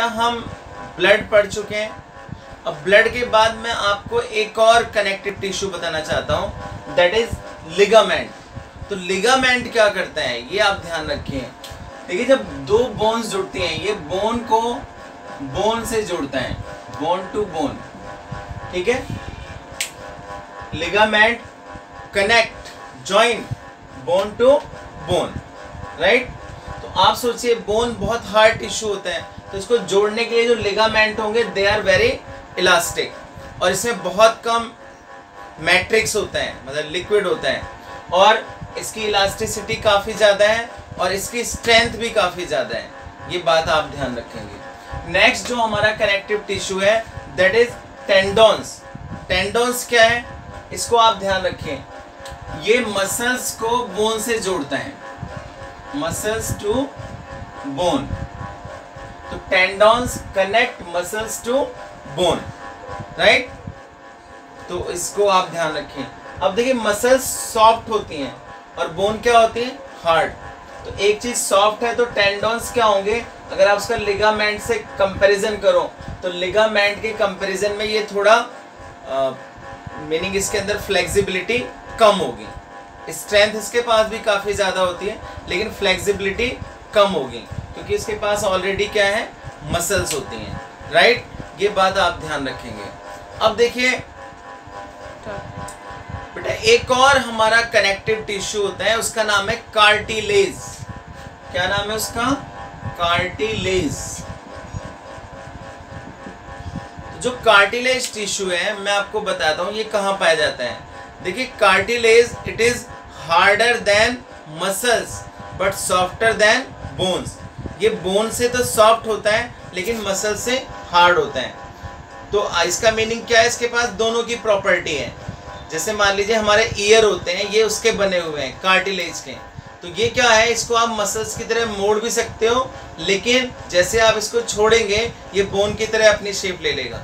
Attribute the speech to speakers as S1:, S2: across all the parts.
S1: हम ब्लड पढ़ चुके हैं। अब ब्लड के बाद मैं आपको एक और कनेक्टिव टिश्यू बताना चाहता हूँ, दैट इज लिगामेंट। तो लिगामेंट क्या करता है ये आप ध्यान रखिए। देखिए जब दो बोन्स जुड़ती हैं, ये बोन को बोन से जोड़ता है, बोन टू बोन, ठीक है। Ligament connect, join bone to bone, right. तो आप सोचिए बोन बहुत हार्ड टिश्यू होता है, तो इसको जोड़ने के लिए जो लिगामेंट होंगे दे आर वेरी इलास्टिक, और इसमें बहुत कम मैट्रिक्स होता है, मतलब लिक्विड होता है, और इसकी इलास्टिसिटी काफ़ी ज़्यादा है और इसकी स्ट्रेंथ भी काफ़ी ज़्यादा है। ये बात आप ध्यान रखेंगे। नेक्स्ट जो हमारा कनेक्टिव टिश्यू है दैट इज टेंडोन्स। टेंडोन्स क्या है इसको आप ध्यान रखें, ये मसल्स को बोन से जोड़ता है, मसल्स टू बोन। तो tendons connect muscles to bone, right. तो इसको आप ध्यान रखें। अब देखिए मसल्स सॉफ्ट होती हैं और बोन क्या होती है, हार्ड। तो एक चीज सॉफ्ट है तो टेंडोन्स क्या होंगे, अगर आप उसका लिगामेंट से कंपैरिजन करो तो लिगामेंट के कंपैरिजन में ये थोड़ा मीनिंग इसके अंदर फ्लेक्सिबिलिटी कम होगी। स्ट्रेंथ इसके पास भी काफ़ी ज़्यादा होती है लेकिन फ्लेक्सिबिलिटी कम होगी क्योंकि इसके पास ऑलरेडी क्या है, मसल्स होती हैं, राइट। ये बात आप ध्यान रखेंगे। अब देखिए बेटा एक और हमारा कनेक्टिव टिश्यू होता है, उसका नाम है कार्टिलेज। क्या नाम है उसका, कार्टिलेज। जो कार्टिलेज टिश्यू है मैं आपको बताता हूं ये कहां पाया जाता है। देखिए cartilage it is harder than muscles but softer then bones. ये बोन से तो सॉफ्ट होता है लेकिन मसल से हार्ड होता है। तो इसका मीनिंग क्या है, इसके पास दोनों की प्रॉपर्टी है। जैसे मान लीजिए हमारे ईयर होते हैं, ये उसके बने हुए हैं कार्टिलेज के। तो ये क्या है, इसको आप मसल्स की तरह मोड़ भी सकते हो लेकिन जैसे आप इसको छोड़ेंगे ये बोन की तरह अपनी शेप ले लेगा,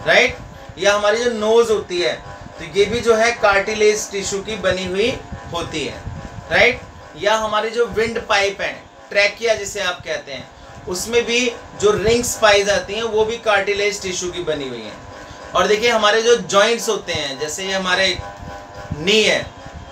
S1: राइट। या हमारी जो नोज होती है तो ये भी जो है कार्टिलेज टिश्यू की बनी हुई होती है, राइट। या हमारी जो विंड पाइप है, ट्रैकिया जिसे आप कहते हैं, उसमें भी जो रिंग्स पाई जाती हैं वो भी कार्टिलेज टिश्यू की बनी हुई हैं। और देखिए हमारे जो जॉइंट्स होते हैं, जैसे ये हमारे नी है,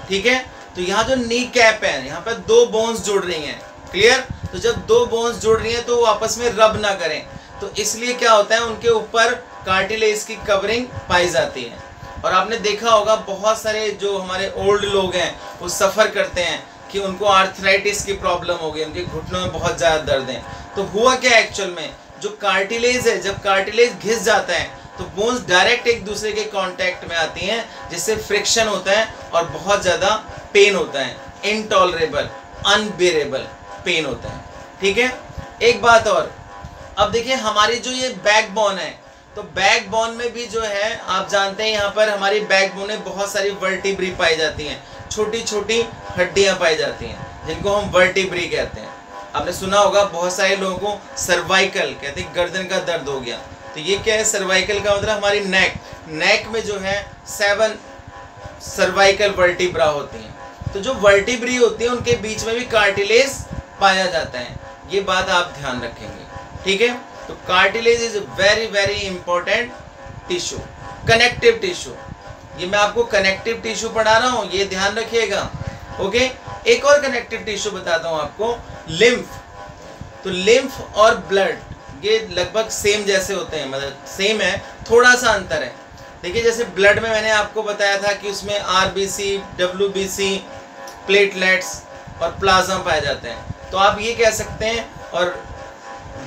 S1: ठीक है, तो यहाँ जो नी कैप है यहाँ पर दो बोन्स जुड़ रही हैं, क्लियर। तो जब दो बोन्स जुड़ रही हैं तो वो आपस में रब ना करें, तो इसलिए क्या होता है उनके ऊपर कार्टिलेज की कवरिंग पाई जाती है। और आपने देखा होगा बहुत सारे जो हमारे ओल्ड लोग हैं वो सफ़र करते हैं कि उनको आर्थराइटिस की प्रॉब्लम हो गई, उनके घुटनों में बहुत ज़्यादा दर्द है। तो हुआ क्या एक्चुअल में, जो कार्टिलेज है जब कार्टिलेज घिस जाता है तो बोन्स डायरेक्ट एक दूसरे के कांटेक्ट में आती हैं जिससे फ्रिक्शन होता है और बहुत ज़्यादा पेन होता है, इनटॉलरेबल अनबेरेबल पेन होता है, ठीक है। एक बात और, अब देखिए हमारी जो ये बैकबोन है, तो बैकबोन में भी जो है आप जानते हैं यहाँ पर हमारी बैकबोन में बहुत सारी वर्टिब्री पाई जाती हैं, छोटी छोटी हड्डियाँ पाई जाती हैं जिनको हम वर्टिब्री कहते हैं। आपने सुना होगा बहुत सारे लोगों को सर्वाइकल कहते हैं, गर्दन का दर्द हो गया, तो ये क्या है, सर्वाइकल का मतलब हमारी नेक में जो है 7 सर्वाइकल वर्टिब्रा होती हैं। तो जो वर्टिब्री होती है उनके बीच में भी कार्टिलेज पाया जाता है, ये बात आप ध्यान रखेंगे, ठीक है। तो cartilage is very very important tissue, connective tissue. ये मैं आपको कनेक्टिव टिश्यू पढ़ा रहा हूँ, ये ध्यान रखिएगा, ओके। एक और कनेक्टिव टिश्यू बताता हूँ आपको, लिम्फ। तो लिम्फ और ब्लड ये लगभग सेम जैसे होते हैं, मतलब सेम है, थोड़ा सा अंतर है। देखिए जैसे ब्लड में मैंने आपको बताया था कि उसमें आरबीसी, डब्ल्यूबीसी, प्लेटलेट्स और प्लाज्मा पाए जाते हैं, तो आप ये कह सकते हैं। और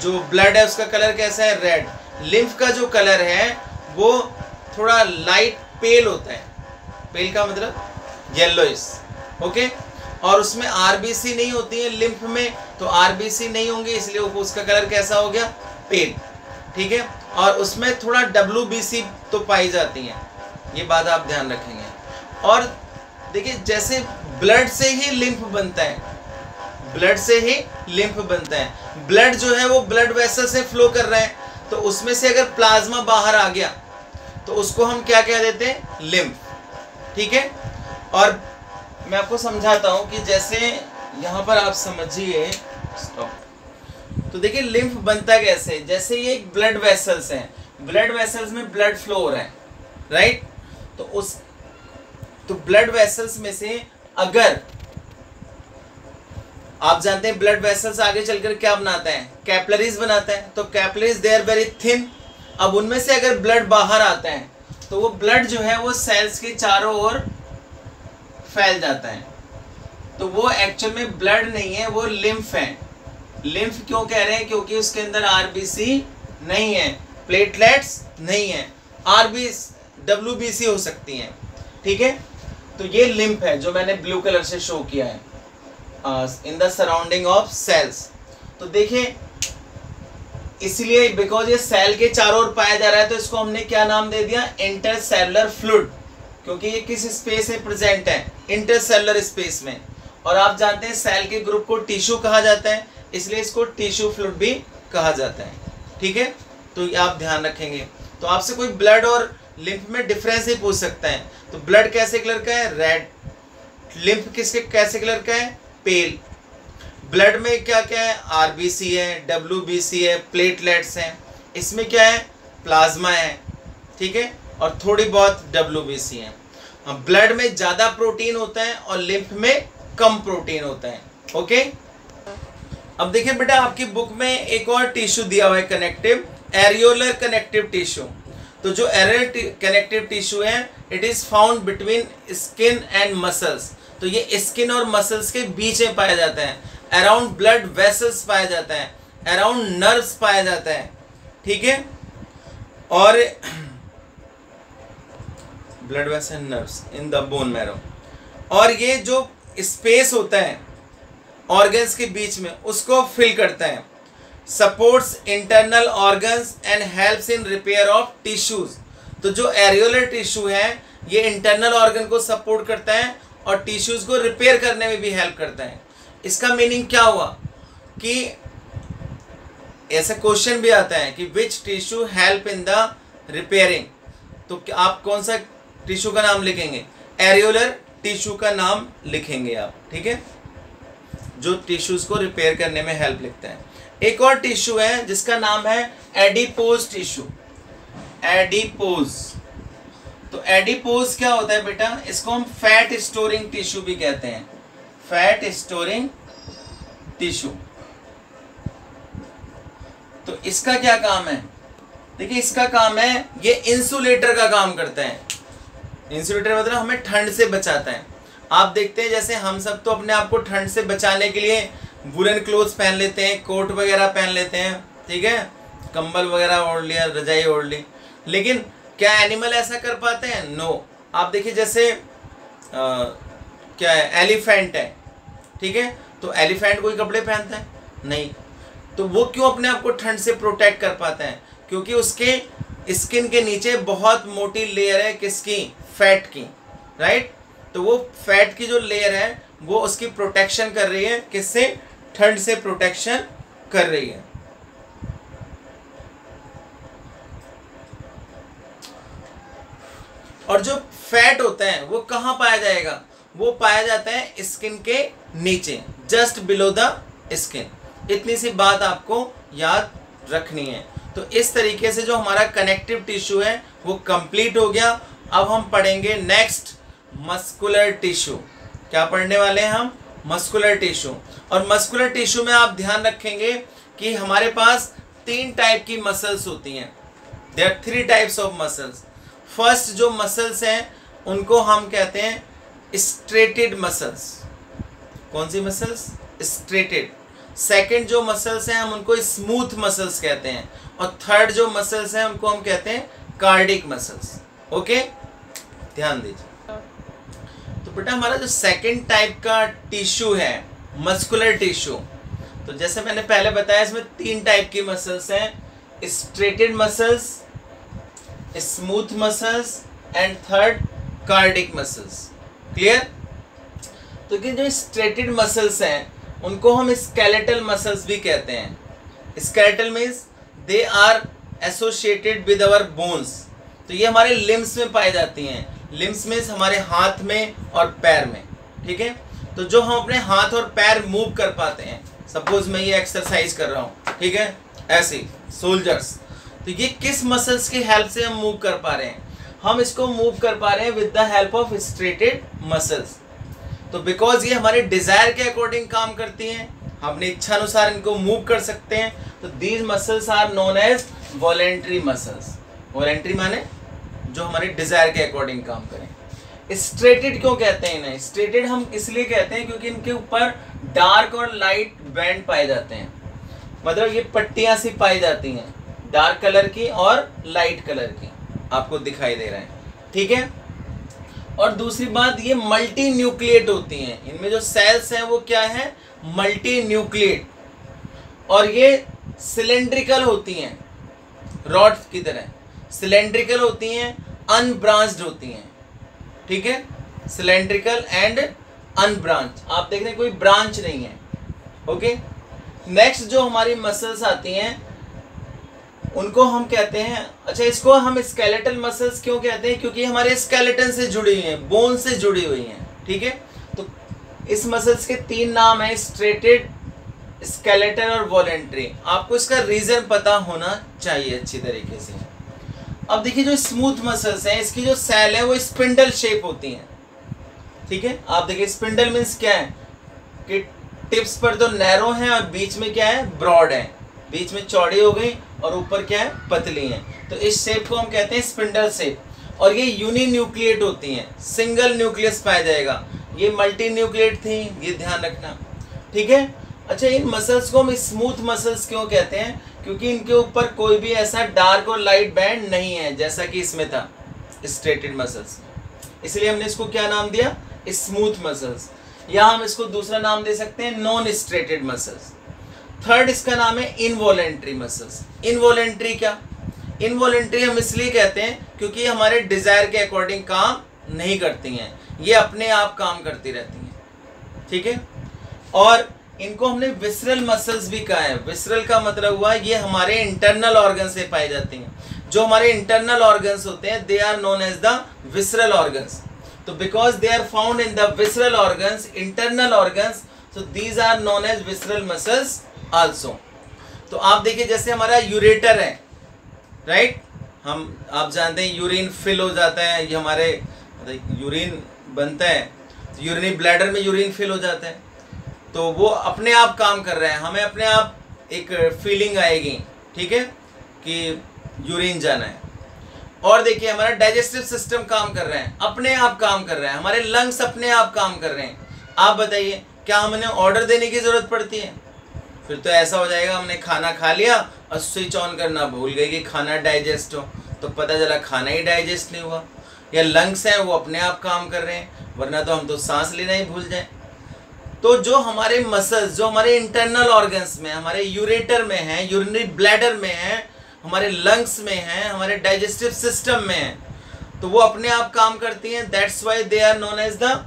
S1: जो ब्लड है उसका कलर कैसा है, रेड। लिम्फ का जो कलर है वो थोड़ा लाइट पेल होता है, पेल का मतलब येलोइश, ओके। और उसमें आरबीसी नहीं होती है लिम्फ में, तो आरबीसी नहीं होंगे इसलिए उसका कलर कैसा हो गया, पेल, ठीक है। और उसमें थोड़ा डब्ल्यूबीसी तो पाई जाती हैं, ये बात आप ध्यान रखेंगे। और देखिए जैसे ब्लड से ही लिम्फ बनता है, ब्लड से ही लिम्फ बनता है। ब्लड जो है वो ब्लड वेसल से फ्लो कर रहा है, तो उसमें से अगर प्लाज्मा बाहर आ गया तो उसको हम क्या कह देते हैं, लिम्फ, ठीक है। और मैं आपको समझाता हूं कि जैसे यहाँ पर आप समझिए,
S2: तो देखिए लिम्फ बनता कैसे, जैसे ये एक ब्लड वेसल्स हैं, ब्लड वेसल्स में ब्लड फ्लो हो रहा है, राइट। तो ब्लड वेसल्स में से अगर आप जानते हैं ब्लड वेसल्स आगे चलकर क्या बनाता है, कैपिलरीज बनाता है। तो capillaries they are very thin. अब उनमें से अगर ब्लड बाहर आता है तो वो ब्लड जो है वो सेल्स के चारों ओर फैल जाता है। तो वो एक्चुअल में ब्लड नहीं है, वो लिम्फ है। लिम्फ क्यों कह रहे हैं, क्योंकि उसके अंदर आरबीसी नहीं है, प्लेटलेट्स नहीं है, डब्ल्यूबीसी हो सकती हैं, ठीक है। तो ये लिम्फ है जो मैंने ब्लू कलर से शो किया है in the surrounding of cells. तो देखिए इसलिए बिकॉज ये सेल के चारों ओर पाया जा रहा है तो इसको हमने क्या नाम दे दिया, इंटरसेलुलर फ्लूइड, क्योंकि ये किस स्पेस में प्रेजेंट है, इंटरसेलुलर स्पेस में। और आप जानते हैं सेल के ग्रुप को टिश्यू कहा जाता है, इसलिए इसको टिश्यू फ्लूइड भी कहा जाता है, ठीक है। तो ये आप ध्यान रखेंगे। तो आपसे कोई ब्लड और लिम्फ में डिफरेंस ही पूछ सकता है। तो ब्लड कैसे कलर का है, रेड। लिम्फ किसके कैसे कलर का है, पेल। ब्लड में क्या क्या है, आरबीसी है, डब्ल्यूबीसी है, प्लेटलेट्स हैं। इसमें क्या है, प्लाज्मा है, ठीक है, और थोड़ी बहुत डब्ल्यूबीसी है। ब्लड में ज़्यादा प्रोटीन होता है और लिम्फ में कम प्रोटीन होता है, ओके। अब देखिए बेटा आपकी बुक में एक और टिश्यू दिया हुआ है, कनेक्टिव, एरियोलर कनेक्टिव टिश्यू। तो जो एरियोलर कनेक्टिव टिश्यू है it is found between skin and muscles. तो ये स्किन और मसल्स के बीच में पाया जाता है, अराउंड ब्लड वेसल्स पाया जाता है, अराउंड नर्व्स पाया जाता है, ठीक है। और blood vessel nerves in the bone marrow. और ये जो स्पेस होता है ऑर्गन्स के बीच में उसको फिल करता है, supports internal organs and helps in repair of tissues. तो जो एरियोलर टिश्यू है ये इंटरनल ऑर्गन को सपोर्ट करता है और टिश्यूज को रिपेयर करने में भी हेल्प करता है। इसका मीनिंग क्या हुआ कि ऐसा क्वेश्चन भी आता है कि which tissue help in the repairing. तो आप कौन सा टिश्यू का नाम लिखेंगे, एरियोलर टिश्यू का नाम लिखेंगे आप, ठीक है, जो टिश्यूज को रिपेयर करने में हेल्प लिखता है। एक और टिश्यू है जिसका नाम है एडिपोज टिश्यू, एडिपोज। तो एडिपोज क्या होता है बेटा, इसको हम फैट स्टोरिंग टिश्यू भी कहते हैं, फैट स्टोरिंग टिश्यू। तो इसका क्या काम है, देखिए इसका काम है ये इंसुलेटर का काम करता है। इंसुलेटर मतलब हमें ठंड से बचाता है। आप देखते हैं जैसे हम सब तो अपने आप को ठंड से बचाने के लिए वुलन क्लोथ्स पहन लेते हैं, कोट वगैरह पहन लेते हैं, ठीक है, कंबल वगैरह ओढ़ लिया, रजाई ओढ़ ली। लेकिन क्या एनिमल ऐसा कर पाते हैं, नो। आप देखिए जैसे क्या है, एलिफेंट है, ठीक है, तो एलिफेंट कोई कपड़े पहनता है नहीं। तो वो क्यों अपने आप को ठंड से प्रोटेक्ट कर पाता है, क्योंकि उसके स्किन के नीचे बहुत मोटी लेयर है, किसकी, फैट की, राइट। तो वो फैट की जो लेयर है वो उसकी प्रोटेक्शन कर रही है, किससे, ठंड से प्रोटेक्शन कर रही है। और जो फैट होता है वो कहाँ पाया जाएगा, वो पाया जाता है स्किन के नीचे, जस्ट बिलो द स्किन। इतनी सी बात आपको याद रखनी है। तो इस तरीके से जो हमारा कनेक्टिव टिश्यू है वो कंप्लीट हो गया। अब हम पढ़ेंगे नेक्स्ट मस्कुलर टिश्यू। क्या पढ़ने वाले हैं हम, मस्कुलर टिश्यू। और मस्कुलर टिश्यू में आप ध्यान रखेंगे कि हमारे पास 3 टाइप की मसल्स होती हैं। There are 3 types of muscles. First जो मसल्स हैं उनको हम कहते हैं स्ट्रेटेड मसल्स। कौन सी मसल्स, स्ट्रेटेड। सेकंड जो मसल्स हैं हम उनको स्मूथ मसल्स कहते हैं। और थर्ड जो मसल्स हैं उनको हम कहते हैं कार्डिक मसल्स। ओके, ध्यान दीजिए। तो बेटा हमारा जो सेकंड टाइप का टिश्यू है मस्कुलर टिश्यू, तो जैसे मैंने पहले बताया इसमें 3 टाइप की मसल्स हैं, striated muscles, smooth muscles and third cardiac muscles. Clear. तो कि जो स्ट्रेटेड मसल्स हैं उनको हम स्केलेटल मसल्स भी कहते हैं। Skeletal means they are associated with our bones. तो ये हमारे लिम्स में पाई जाती हैं। लिम्स मीन्स हमारे हाथ में और पैर में, ठीक है। तो जो हम अपने हाथ और पैर मूव कर पाते हैं,
S1: सपोज मैं ये एक्सरसाइज कर रहा हूँ, ठीक है, ऐसे सोल्जर्स, तो ये किस मसल्स की हेल्प से हम मूव कर पा रहे हैं? हम इसको मूव कर पा रहे हैं with the help of striated muscles. तो बिकॉज ये हमारे डिजायर के अकॉर्डिंग काम करती हैं, हम अपनी इच्छा अनुसार इनको मूव कर सकते हैं, तो these muscles are known as voluntary muscles. Voluntary माने जो हमारे डिजायर के अकॉर्डिंग काम करें। स्ट्रेटेड क्यों कहते हैं इन्हें? स्ट्रेटेड हम इसलिए कहते हैं क्योंकि इनके ऊपर डार्क और लाइट बैंड पाए जाते हैं, मतलब ये पट्टियां सी पाई जाती हैं, डार्क कलर की और लाइट कलर की, आपको दिखाई दे रहा है, ठीक है। और दूसरी बात, ये मल्टी न्यूक्लिएट होती हैं, इनमें जो सेल्स हैं वो क्या है? मल्टी न्यूक्लिएट, और ये सिलेंड्रिकल होती हैं, रॉड की तरह सिलेंड्रिकल होती हैं, अनब्रांच्ड होती हैं, ठीक है, सिलेंड्रिकल एंड अनब्रांच। आप देख रहे हैं कोई ब्रांच नहीं है, ओके। नेक्स्ट जो हमारी मसल्स आती हैं उनको हम कहते हैं, अच्छा इसको हम स्केलेटल मसल्स क्यों कहते हैं? क्योंकि हमारे स्केलेटन से जुड़ी हुई हैं, बोन से जुड़ी हुई हैं, ठीक है। तो इस मसल्स के 3 नाम हैं, स्ट्रेटेड, स्केलेटल और वॉलेंट्री। आपको इसका रीजन पता होना चाहिए अच्छी तरीके से। अब देखिए जो स्मूथ मसल्स हैं, इसकी जो सेल है वो स्पिंडल शेप होती हैं, ठीक है। आप देखिए स्पिंडल मीन्स क्या है कि टिप्स पर तो नैरो है और बीच में क्या है? ब्रॉड है, बीच में चौड़ी हो गई और ऊपर क्या है? पतली है। तो इस शेप को हम कहते हैं स्पिंडल शेप। और ये यूनि न्यूक्लिएट होती हैं, सिंगल न्यूक्लियस पाया जाएगा, ये मल्टी न्यूक्लिएट थी, ये ध्यान रखना, ठीक है। अच्छा इन मसल्स को हम स्मूथ मसल्स क्यों कहते हैं? क्योंकि इनके ऊपर कोई भी ऐसा डार्क और लाइट बैंड नहीं है जैसा कि इसमें था स्ट्रेटेड मसल्स, इसलिए हमने इसको क्या नाम दिया? Smooth muscles. या हम इसको दूसरा नाम दे सकते हैं नॉन स्ट्रेटेड मसल्स। थर्ड इसका नाम है इनवॉलेंट्री मसल्स। इनवॉलेंट्री क्या? इनवॉलेंट्री हम इसलिए कहते हैं क्योंकि हमारे डिजायर के अकॉर्डिंग काम नहीं करती हैं, ये अपने आप काम करती रहती हैं, ठीक है। और इनको हमने विसरल मसल्स भी कहा है। विसरल का मतलब हुआ ये हमारे इंटरनल ऑर्गन से पाई जाती हैं। जो हमारे इंटरनल ऑर्गन्स होते हैं they are known as the visceral organs. तो because they are found in the visceral organs, internal organs, so these are known as visceral muscles also। तो आप देखिए जैसे हमारा यूरेटर है, राइट, हम आप जानते हैं यूरिन फिल हो जाता है, ये हमारे यूरिन बनता है, यूरिनरी ब्लैडर में यूरिन फिल हो जाता है, तो वो अपने आप काम कर रहा है, हमें अपने आप एक फीलिंग आएगी, ठीक है, कि यूरिन जाना है। और देखिए हमारा डाइजेस्टिव सिस्टम काम कर रहा है, अपने आप काम कर रहा है, हमारे लंग्स अपने आप काम कर रहे हैं। आप बताइए क्या हमें ऑर्डर देने की जरूरत पड़ती है? फिर तो ऐसा हो जाएगा हमने खाना खा लिया और स्विच ऑन करना भूल गए कि खाना डाइजेस्ट हो, तो पता चला खाना ही डाइजेस्ट नहीं हुआ। या लंग्स हैं वो अपने आप काम कर रहे हैं, वरना तो हम तो सांस लेना ही भूल जाए। तो जो हमारे मसल्स जो हमारे इंटरनल ऑर्गन्स में, हमारे यूरेटर में है, यूरिनरी ब्लैडर में है, हमारे लंग्स में है, हमारे डाइजेस्टिव सिस्टम में है, तो वो अपने आप काम करती हैं। That's why they are known as the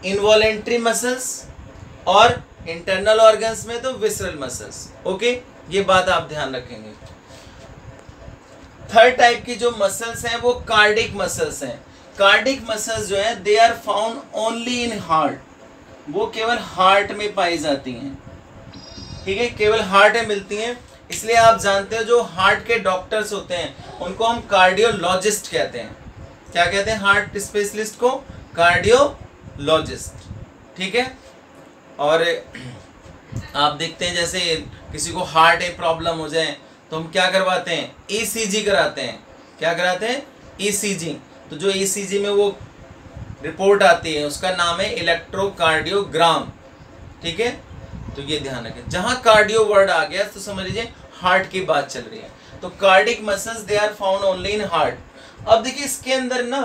S1: involuntary muscles, और इंटरनल ऑर्गन्स में तो विसरल मसल्स। ओके, ये बात आप ध्यान रखेंगे। थर्ड टाइप की जो मसल्स हैं वो कार्डिक मसल्स हैं। कार्डिक मसल्स जो है they are found only in heart, वो केवल हार्ट में पाई जाती हैं, ठीक है, केवल हार्ट में मिलती हैं। इसलिए आप जानते हो जो हार्ट के डॉक्टर्स होते हैं उनको हम कार्डियोलॉजिस्ट कहते हैं। क्या कहते हैं? हार्ट स्पेशलिस्ट को कार्डियोलॉजिस्ट, ठीक है। और आप देखते हैं जैसे किसी को हार्ट में प्रॉब्लम हो जाए तो हम क्या करवाते हैं? ईसीजी कराते हैं। क्या कराते हैं? ईसीजी। तो जो ईसीजी में वो रिपोर्ट आती है उसका नाम है इलेक्ट्रोकार्डियोग्राम, ठीक है। तो ये ध्यान रखें, जहां कार्डियो वर्ड आ गया तो समझ लीजिए हार्ट की बात चल रही है। तो cardiac muscles they are found only in heart. अब देखिए इसके अंदर ना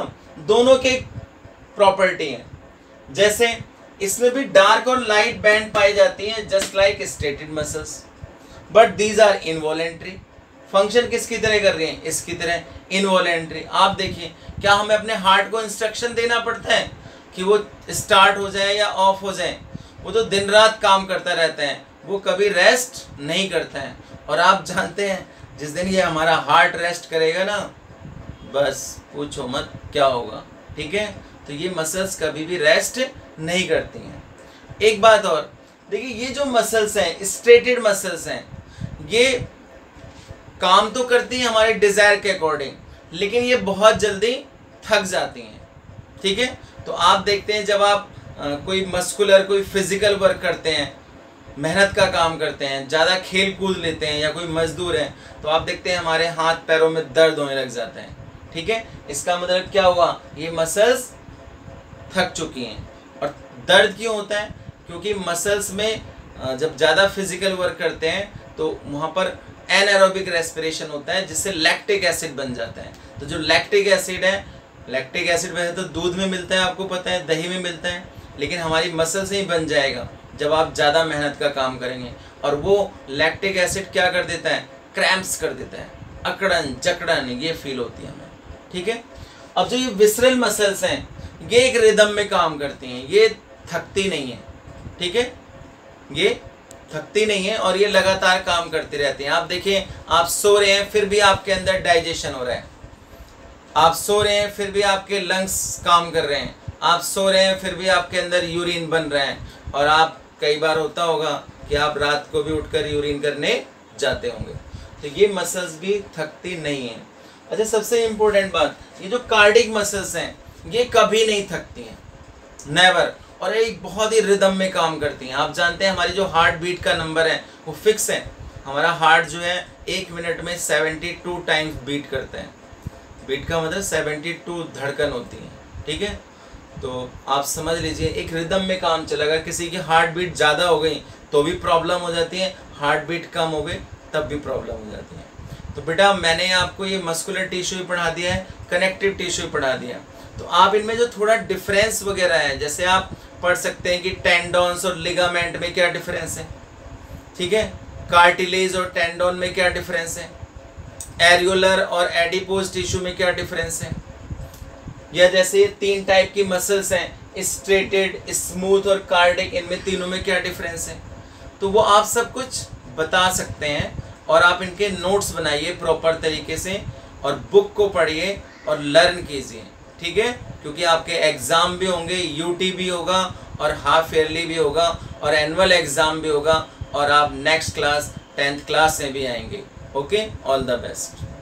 S1: दोनों के प्रॉपर्टी है, जैसे इसमें भी डार्क और लाइट बैंड पाई जाती हैं just like striated muscles, but these are involuntary. Function किसकी तरह कर रही हैं? इसकी तरह, इनवॉलेंट्री। आप देखिए क्या हमें अपने हार्ट को इंस्ट्रक्शन देना पड़ता है कि वो स्टार्ट हो जाए या ऑफ हो जाए? वो तो दिन रात काम करता रहता है, वो कभी रेस्ट नहीं करता है। और आप जानते हैं जिस दिन ये हमारा हार्ट रेस्ट करेगा ना, बस पूछो मत क्या होगा, ठीक है। तो ये मसल्स कभी भी रेस्ट नहीं करती हैं। एक बात और, देखिए ये जो मसल्स हैं, स्ट्रेटेड मसल्स हैं, ये काम तो करती हैं हमारे डिजायर के अकॉर्डिंग, लेकिन ये बहुत जल्दी थक जाती हैं। ठीक है, तो आप देखते हैं जब आप कोई मस्कुलर कोई फिजिकल वर्क करते हैं, मेहनत का काम करते हैं, ज़्यादा खेल कूद लेते हैं, या कोई मजदूर है, तो आप देखते हैं हमारे हाथ पैरों में दर्द होने लग जाते हैं। ठीक है, इसका मतलब क्या हुआ, ये मसल्स थक चुकी हैं। और दर्द क्यों होता है, क्योंकि मसल्स में जब ज़्यादा फिजिकल वर्क करते हैं तो वहाँ पर एनारोबिक रेस्पिरेशन होता है, जिससे लैक्टिक एसिड बन जाता है। तो जो लैक्टिक एसिड है, लैक्टिक एसिड वैसे तो दूध में मिलता है, आपको पता है, दही में मिलता है, लेकिन हमारी मसल से ही बन जाएगा जब आप ज़्यादा मेहनत का काम करेंगे। और वो लैक्टिक एसिड क्या कर देता है, क्रैम्प्स कर देता है, अकड़न जकड़न ये फील होती है हमें। ठीक है, अब जो ये विसरल मसल्स हैं, ये एक रिदम में काम करती हैं, ये थकती नहीं है। ठीक है, ये थकती नहीं है और ये लगातार काम करती रहती हैं। आप देखिए, आप सो रहे हैं फिर भी आपके अंदर डाइजेशन हो रहा है, आप सो रहे हैं फिर भी आपके लंग्स काम कर रहे हैं, आप सो रहे हैं फिर भी आपके अंदर यूरिन बन रहा है, और आप कई बार होता होगा कि आप रात को भी उठकर यूरिन करने जाते होंगे। तो ये मसल्स भी थकती नहीं हैं। अच्छा, सबसे इम्पोर्टेंट बात, ये जो कार्डिक मसल्स हैं ये कभी नहीं थकती हैं, नेवर, और एक बहुत ही रिदम में काम करती हैं। आप जानते हैं हमारी जो हार्ट बीट का नंबर है वो फिक्स है। हमारा हार्ट जो है 1 मिनट में 72 टाइम्स बीट करते हैं। बीट का मतलब 72 धड़कन होती है। ठीक है, तो आप समझ लीजिए एक रिदम में काम चलेगा। किसी की हार्ट बीट ज़्यादा हो गई तो भी प्रॉब्लम हो जाती है, हार्ट बीट कम हो गई तब भी प्रॉब्लम हो जाती है। तो बेटा मैंने आपको ये मस्कुलर टिश्यू भी पढ़ा दिया है, कनेक्टिव टिश्यू पढ़ा दिया, तो आप इनमें जो थोड़ा डिफरेंस वगैरह है, जैसे आप पढ़ सकते हैं कि टेंडोन्स और लिगामेंट में क्या डिफरेंस है। ठीक है, कार्टिलेज और टेंडोन में क्या डिफरेंस है, एरियोलर और एडिपोज टिश्यू में क्या डिफरेंस है, या जैसे ये 3 टाइप की मसल्स हैं, स्ट्रेटेड, स्मूथ और कार्डिक, इनमें तीनों में क्या डिफरेंस है। तो वो आप सब कुछ बता सकते हैं, और आप इनके नोट्स बनाइए प्रॉपर तरीके से, और बुक को पढ़िए और लर्न कीजिए। ठीक है, क्योंकि आपके एग्ज़ाम भी होंगे, यूटी भी होगा और हाफ ईयरली भी होगा और एनुअल एग्ज़ाम भी होगा, और आप नेक्स्ट क्लास 10th क्लास में भी आएंगे। Okay, all the best.